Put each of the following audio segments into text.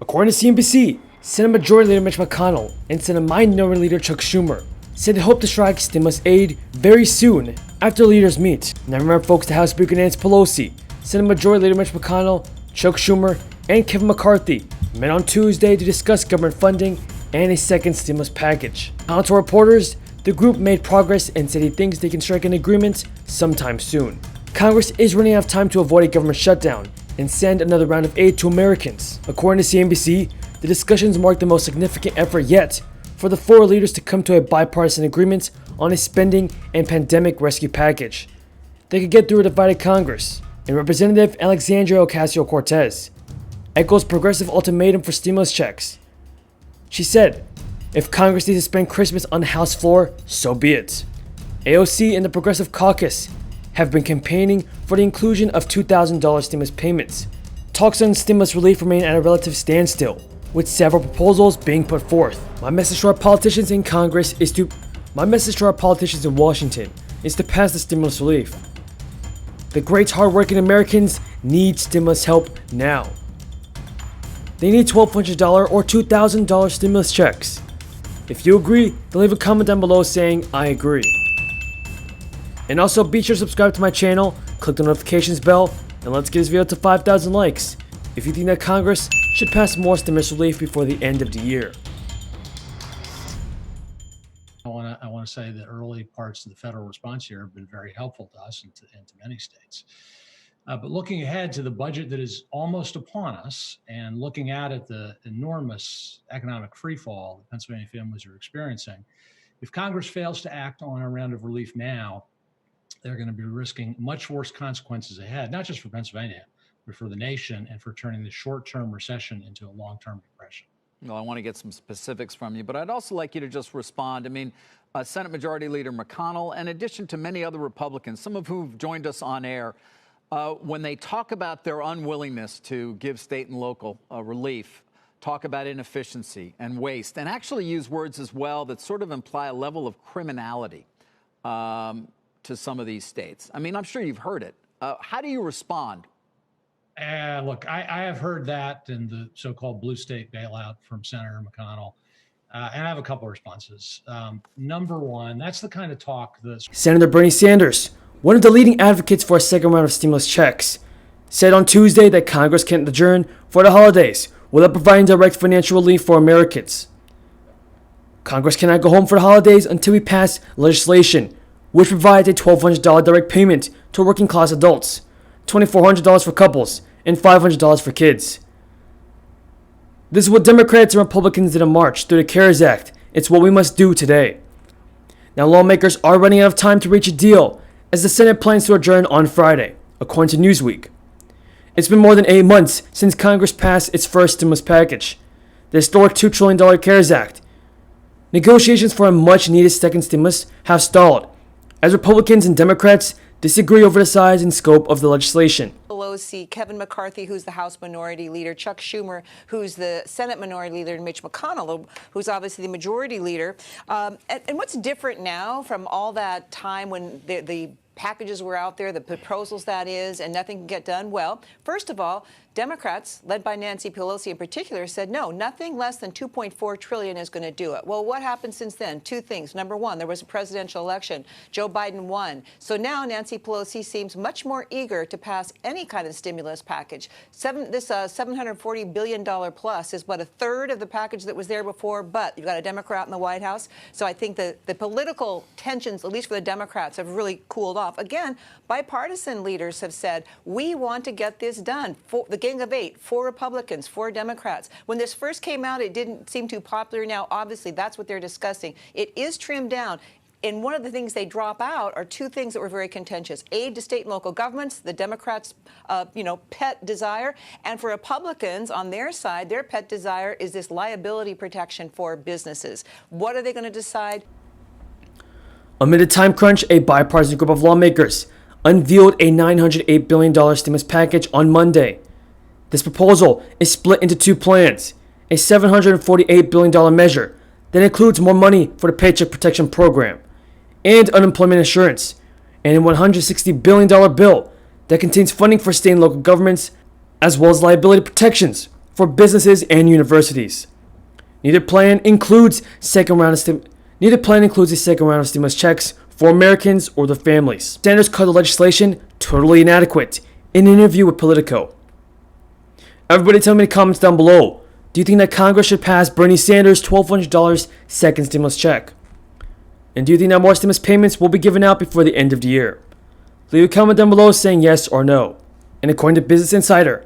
According to CNBC, Senate Majority Leader Mitch McConnell and Senate Minority Leader Chuck Schumer said they hope to strike stimulus aid very soon after leaders meet. Now remember folks, the House Speaker Nancy Pelosi, Senate Majority Leader Mitch McConnell, Chuck Schumer, and Kevin McCarthy met on Tuesday to discuss government funding and a second stimulus package. According to reporters, the group made progress and said he thinks they can strike an agreement sometime soon. Congress is running out of time to avoid a government shutdown and send another round of aid to Americans. According to CNBC, the discussions mark the most significant effort yet for the four leaders to come to a bipartisan agreement on a spending and pandemic rescue package. They could get through a divided Congress, and Representative Alexandria Ocasio-Cortez echoes progressive ultimatum for stimulus checks. She said, if Congress needs to spend Christmas on the House floor, so be it. AOC and the Progressive Caucus have been campaigning for the inclusion of $2,000 stimulus payments. Talks on stimulus relief remain at a relative standstill, with several proposals being put forth. My message to our politicians in Washington is to pass the stimulus relief. The great hardworking Americans need stimulus help now. They need $1,200 or $2,000 stimulus checks. If you agree, then leave a comment down below saying I agree. And also be sure to subscribe to my channel, click the notifications bell, and let's get this video to 5,000 likes if you think that Congress should pass more stimulus relief before the end of the year. I want to say that early parts of the federal response here have been very helpful to us and to many states. But looking ahead to the budget that is almost upon us and looking out at the enormous economic freefall that Pennsylvania families are experiencing, if Congress fails to act on a round of relief now, they're going to be risking much worse consequences ahead, not just for Pennsylvania, but for the nation and for turning the short-term recession into a long-term depression. Well, I want to get some specifics from you, but I'd also like you to just respond. I mean, Senate Majority Leader McConnell, in addition to many other Republicans, some of whom have joined us on air, when they talk about their unwillingness to give state and local relief, talk about inefficiency and waste, and actually use words as well that sort of imply a level of criminality to some of these states. I mean, I'm sure you've heard it. How do you respond? Look, I have heard that and the so-called blue state bailout from Senator McConnell, and I have a couple of responses. Number one, that's the kind of talk that Senator Bernie Sanders, one of the leading advocates for a second round of stimulus checks, said on Tuesday that Congress can't adjourn for the holidays without providing direct financial relief for Americans. Congress cannot go home for the holidays until we pass legislation which provides a $1,200 direct payment to working class adults, $2,400 for couples, and $500 for kids. This is what Democrats and Republicans did in March through the CARES Act. It's what we must do today. Now, lawmakers are running out of time to reach a deal as the Senate plans to adjourn on Friday, according to Newsweek. It's been more than 8 months since Congress passed its first stimulus package, the historic $2 trillion CARES Act. Negotiations for a much-needed second stimulus have stalled, as Republicans and Democrats disagree over the size and scope of the legislation. Pelosi, Kevin McCarthy, who's the House Minority Leader, Chuck Schumer, who's the Senate Minority Leader, and Mitch McConnell, who's obviously the Majority Leader. And what's different now from all that time when the packages were out there, the proposals that is, and nothing can get done? Well, first of all, Democrats, led by Nancy Pelosi in particular, said no, nothing less than $2.4 trillion is going to do it. Well, what happened since then? Two things. Number one, there was a presidential election. Joe Biden won. So now Nancy Pelosi seems much more eager to pass any kind of stimulus package. This $740 billion plus is but a third of the package that was there before, but you've got a Democrat in the White House. So I think the political tensions, at least for the Democrats, have really cooled off. Again, bipartisan leaders have said, we want to get this done. For the Gang of 8, 4 Republicans, 4 Democrats. When this first came out, it didn't seem too popular. Now, obviously, that's what they're discussing. It is trimmed down. And one of the things they drop out are two things that were very contentious. Aid to state and local governments, the Democrats' pet desire. And for Republicans, on their side, their pet desire is this liability protection for businesses. What are they going to decide? Amid a time crunch, a bipartisan group of lawmakers unveiled a $908 billion stimulus package on Monday. This proposal is split into 2 plans, a $748 billion measure that includes more money for the Paycheck Protection Program and unemployment insurance, and a $160 billion bill that contains funding for state and local governments, as well as liability protections for businesses and universities. Neither plan includes a second round of stimulus checks for Americans or their families. Sanders called the legislation totally inadequate in an interview with Politico. Everybody tell me in the comments down below, do you think that Congress should pass Bernie Sanders' $1,200 second stimulus check? And do you think that more stimulus payments will be given out before the end of the year? Leave a comment down below saying yes or no. And according to Business Insider,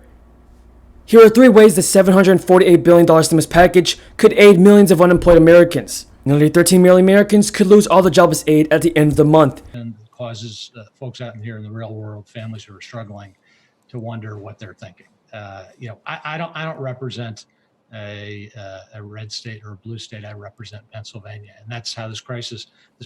here are 3 ways the $748 billion stimulus package could aid millions of unemployed Americans. Nearly 13 million Americans could lose all the jobless aid at the end of the month. And it causes folks out here in the real world, families who are struggling, to wonder what they're thinking. I don't represent a red state or a blue state. I represent Pennsylvania, and that's how this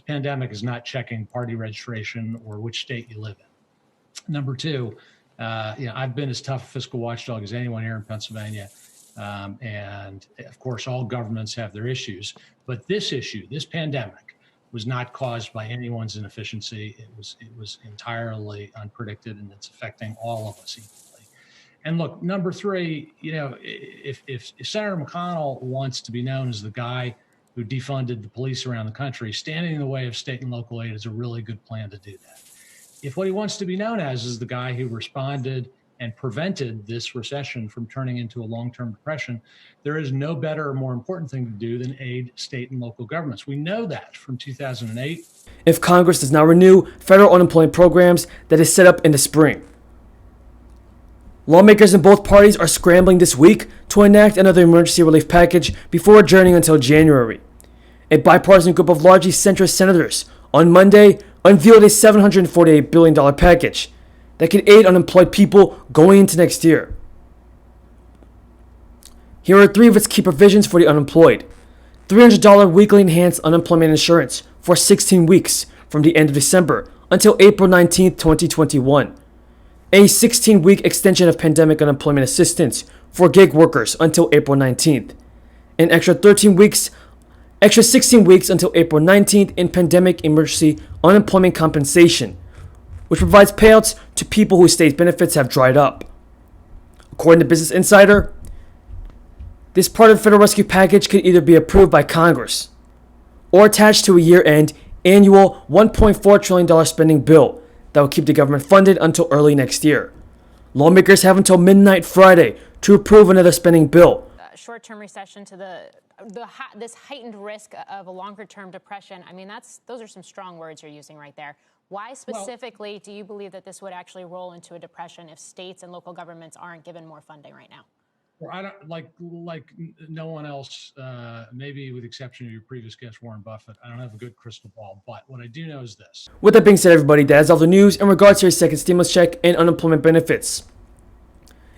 pandemic is not checking party registration or which state you live in. Number 2, I've been as tough a fiscal watchdog as anyone here in Pennsylvania. And of course, all governments have their issues, but this pandemic, was not caused by anyone's inefficiency. It was entirely unpredicted, and it's affecting all of us equally. And look, number 3, if Senator McConnell wants to be known as the guy who defunded the police around the country, standing in the way of state and local aid is a really good plan to do that. If what he wants to be known as is the guy who responded and prevented this recession from turning into a long-term depression, there is no better or more important thing to do than aid state and local governments. We know that from 2008. If Congress does not renew federal unemployment programs that is set up in the spring. Lawmakers in both parties are scrambling this week to enact another emergency relief package before adjourning until January. A bipartisan group of largely centrist senators on Monday unveiled a $748 billion package that could aid unemployed people going into next year. Here are 3 of its key provisions for the unemployed. $300 weekly enhanced unemployment insurance for 16 weeks from the end of December until April 19, 2021. A 16-week extension of pandemic unemployment assistance for gig workers until April 19th. An extra 16 weeks until April 19th in pandemic emergency unemployment compensation, which provides payouts to people whose state benefits have dried up. According to Business Insider, this part of the federal rescue package could either be approved by Congress or attached to a year-end annual $1.4 trillion spending bill that will keep the government funded until early next year. Lawmakers have until midnight Friday to approve another spending bill. Short-term recession to this heightened risk of a longer-term depression. I mean, those are some strong words you're using right there. Why specifically do you believe that this would actually roll into a depression if states and local governments aren't given more funding right now? Well, I don't like no one else, maybe with the exception of your previous guest, Warren Buffett. I don't have a good crystal ball, but what I do know is this. With that being said, everybody, that is all the news in regards to your second stimulus check and unemployment benefits.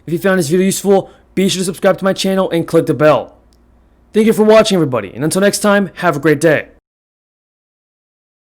If you found this video useful, be sure to subscribe to my channel and click the bell. Thank you for watching, everybody, and until next time, have a great day.